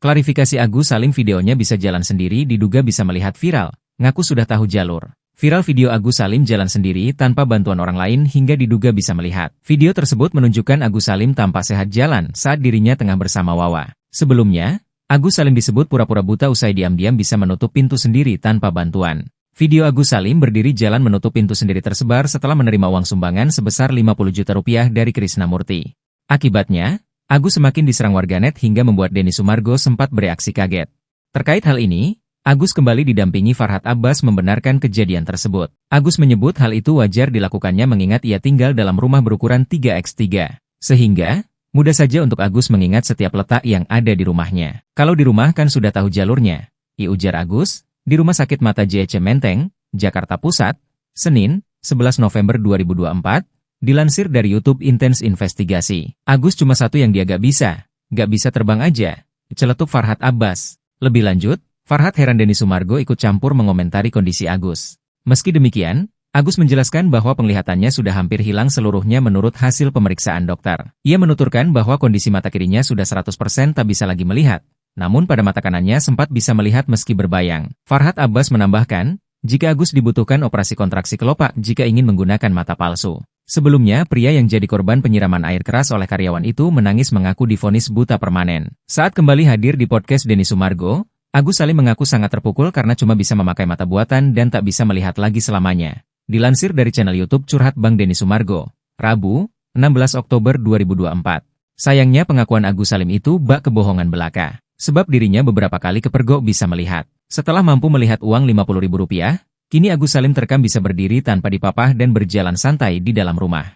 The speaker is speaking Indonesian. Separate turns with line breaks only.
Klarifikasi Agus Salim, videonya bisa jalan sendiri diduga bisa melihat viral, ngaku sudah tahu jalur. Viral video Agus Salim jalan sendiri tanpa bantuan orang lain hingga diduga bisa melihat. Video tersebut menunjukkan Agus Salim tampak sehat jalan saat dirinya tengah bersama Wawa. Sebelumnya, Agus Salim disebut pura-pura buta usai diam-diam bisa menutup pintu sendiri tanpa bantuan. Video Agus Salim berdiri jalan menutup pintu sendiri tersebar setelah menerima uang sumbangan sebesar 50 juta rupiah dari Krisnamurti. Akibatnya, Agus semakin diserang warganet hingga membuat Denny Sumargo sempat bereaksi kaget. Terkait hal ini, Agus kembali didampingi Farhad Abbas membenarkan kejadian tersebut. Agus menyebut hal itu wajar dilakukannya mengingat ia tinggal dalam rumah berukuran 3x3. Sehingga, mudah saja untuk Agus mengingat setiap letak yang ada di rumahnya. Kalau di rumah kan sudah tahu jalurnya. Ujar Agus, di Rumah Sakit Mata JC Menteng, Jakarta Pusat, Senin, 11 November 2024, dilansir dari YouTube Intens Investigasi. Agus cuma satu yang dia gak bisa terbang aja, celetuk Farhad Abbas. Lebih lanjut, Farhad heran Denny Sumargo ikut campur mengomentari kondisi Agus. Meski demikian, Agus menjelaskan bahwa penglihatannya sudah hampir hilang seluruhnya menurut hasil pemeriksaan dokter. Ia menuturkan bahwa kondisi mata kirinya sudah 100% tak bisa lagi melihat, namun pada mata kanannya sempat bisa melihat meski berbayang. Farhad Abbas menambahkan, jika Agus dibutuhkan operasi kontraksi kelopak jika ingin menggunakan mata palsu. Sebelumnya, pria yang jadi korban penyiraman air keras oleh karyawan itu menangis mengaku divonis buta permanen. Saat kembali hadir di podcast Denny Sumargo, Agus Salim mengaku sangat terpukul karena cuma bisa memakai mata buatan dan tak bisa melihat lagi selamanya. Dilansir dari channel YouTube Curhat Bang Denny Sumargo, Rabu, 16 Oktober 2024. Sayangnya pengakuan Agus Salim itu bak kebohongan belaka. Sebab dirinya beberapa kali kepergok bisa melihat. Setelah mampu melihat uang Rp50.000, kini Agus Salim terekam bisa berdiri tanpa dipapah dan berjalan santai di dalam rumah.